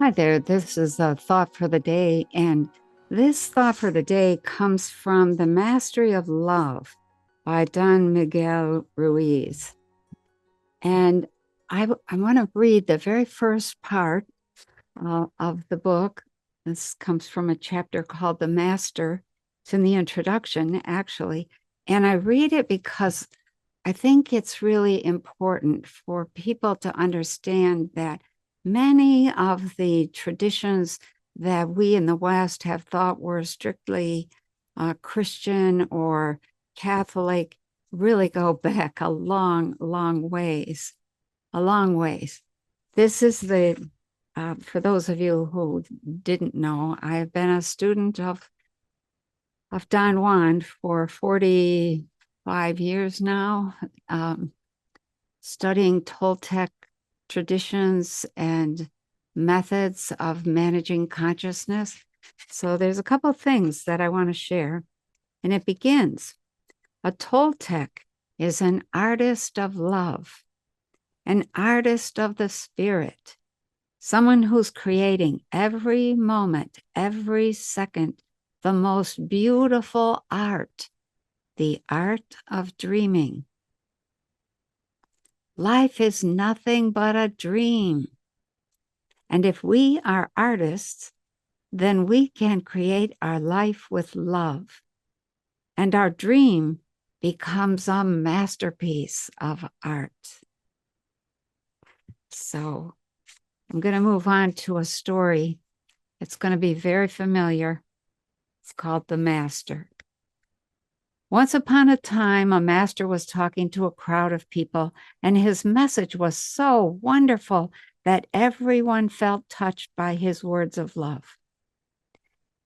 Hi there. This is a thought for the day. And this thought for the day comes from The Mastery of Love by Don Miguel Ruiz. And I want to read the very first part of the book. This comes from a chapter called The Master. It's in the introduction, actually. And I read it because I think it's really important for people to understand that many of the traditions that we in the West have thought were strictly Christian or Catholic really go back a long, long ways, a long ways. This is for those of you who didn't know, I've been a student of Don Juan for 45 years now, studying Toltec traditions and methods of managing consciousness. So there's a couple of things that I want to share. And it begins, a Toltec is an artist of love, an artist of the spirit, someone who's creating every moment, every second, the most beautiful art, the art of dreaming. Life is nothing but a dream. And if we are artists, then we can create our life with love. And our dream becomes a masterpiece of art. So I'm going to move on to a story. It's going to be very familiar. It's called The Master. Once upon a time, a master was talking to a crowd of people, and his message was so wonderful that everyone felt touched by his words of love.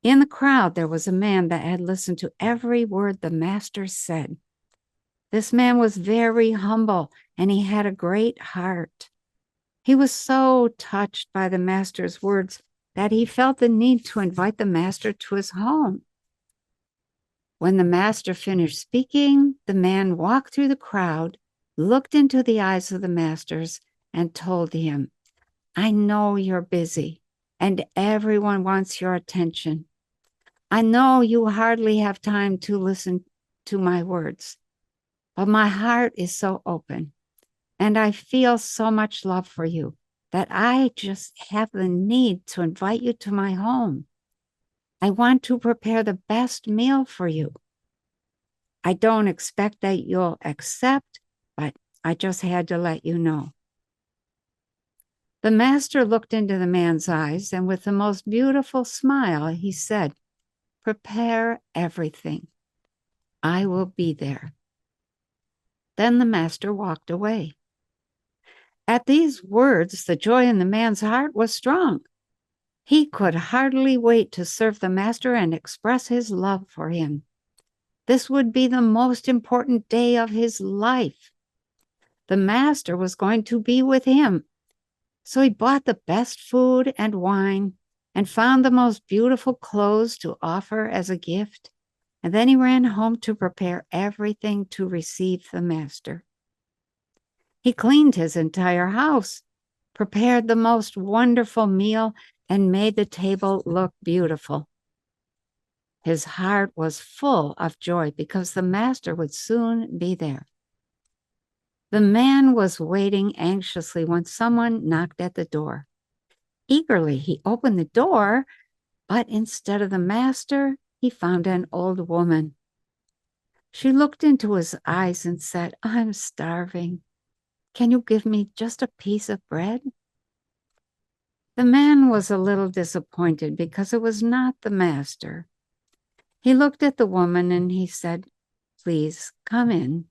In the crowd, there was a man that had listened to every word the master said. This man was very humble, and he had a great heart. He was so touched by the master's words that he felt the need to invite the master to his home. When the master finished speaking, the man walked through the crowd, looked into the eyes of the masters, and told him, I know you're busy, and everyone wants your attention. I know you hardly have time to listen to my words, but my heart is so open, and I feel so much love for you that I just have the need to invite you to my home. I want to prepare the best meal for you. I don't expect that you'll accept, but I just had to let you know. The master looked into the man's eyes, and with the most beautiful smile, he said, prepare everything. I will be there. Then the master walked away. At these words, the joy in the man's heart was strong. He could hardly wait to serve the master and express his love for him. This would be the most important day of his life. The master was going to be with him. So he bought the best food and wine and found the most beautiful clothes to offer as a gift. And then he ran home to prepare everything to receive the master. He cleaned his entire house, prepared the most wonderful meal, and made the table look beautiful. His heart was full of joy because the master would soon be there. The man was waiting anxiously when someone knocked at the door. Eagerly, he opened the door, but instead of the master, he found an old woman. She looked into his eyes and said, I'm starving. Can you give me just a piece of bread? The man was a little disappointed because it was not the master. He looked at the woman and he said, please come in.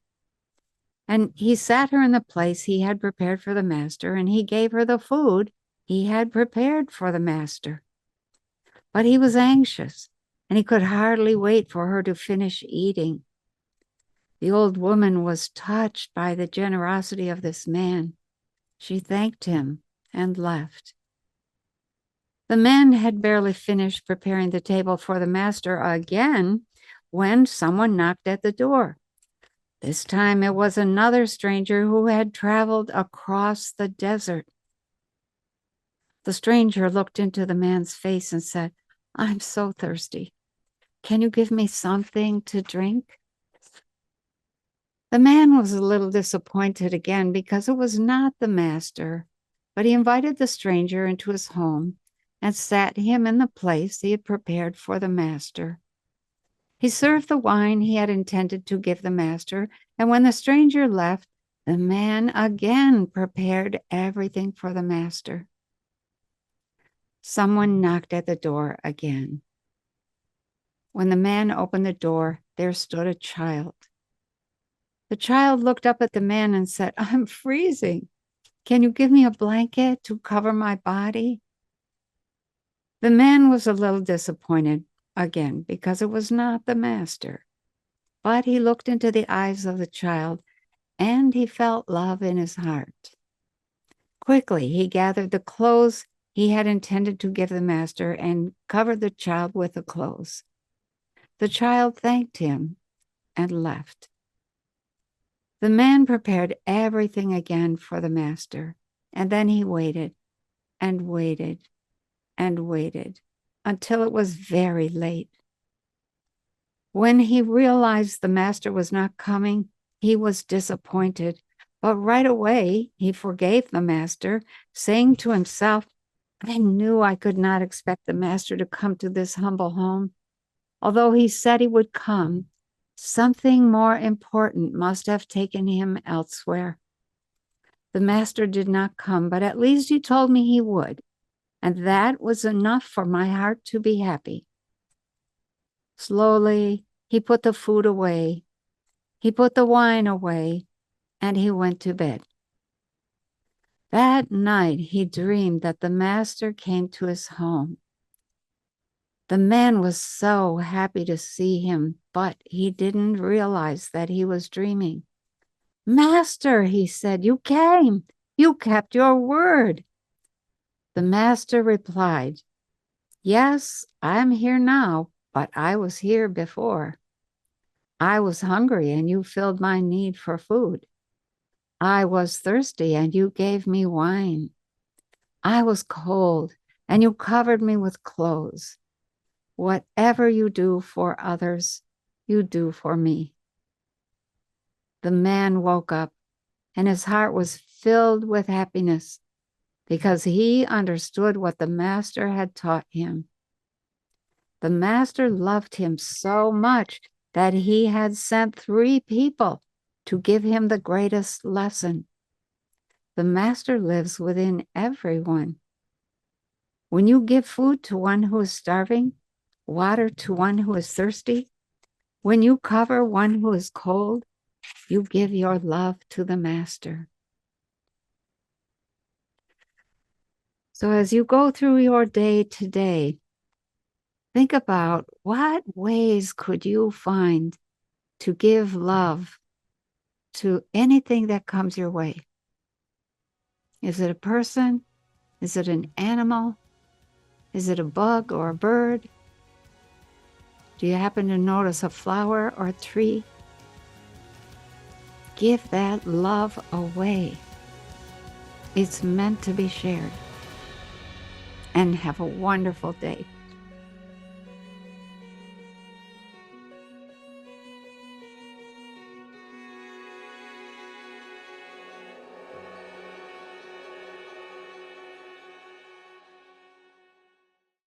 And he sat her in the place he had prepared for the master, and he gave her the food he had prepared for the master. But he was anxious, and he could hardly wait for her to finish eating. The old woman was touched by the generosity of this man. She thanked him and left. The man had barely finished preparing the table for the master again when someone knocked at the door. This time it was another stranger who had traveled across the desert. The stranger looked into the man's face and said, "I'm so thirsty. Can you give me something to drink?" The man was a little disappointed again because it was not the master, but he invited the stranger into his home and sat him in the place he had prepared for the master. He served the wine he had intended to give the master, and when the stranger left, the man again prepared everything for the master. Someone knocked at the door again. When the man opened the door, there stood a child. The child looked up at the man and said, "I'm freezing. Can you give me a blanket to cover my body?" The man was a little disappointed again because it was not the master, but he looked into the eyes of the child and he felt love in his heart. Quickly, he gathered the clothes he had intended to give the master and covered the child with the clothes. The child thanked him and left. The man prepared everything again for the master, and then he waited and waited and waited until it was very late. When he realized the master was not coming, he was disappointed, but right away he forgave the master, saying to himself, "I knew I could not expect the master to come to this humble home. Although he said he would come, something more important must have taken him elsewhere. The master did not come, but at least he told me he would, and that was enough for my heart to be happy." Slowly, he put the food away, he put the wine away, and he went to bed. That night, he dreamed that the master came to his home. The man was so happy to see him, but he didn't realize that he was dreaming. "Master," he said, "you came. You kept your word." The master replied, "Yes, I'm here now, but I was here before. I was hungry and you filled my need for food. I was thirsty and you gave me wine. I was cold and you covered me with clothes. Whatever you do for others, you do for me." The man woke up and his heart was filled with happiness because he understood what the master had taught him. The master loved him so much that he had sent 3 people to give him the greatest lesson. The master lives within everyone. When you give food to one who is starving, water to one who is thirsty, when you cover one who is cold, you give your love to the master. So as you go through your day today, think about what ways could you find to give love to anything that comes your way. Is it a person? Is it an animal? Is it a bug or a bird? Do you happen to notice a flower or a tree? Give that love away. It's meant to be shared. And have a wonderful day.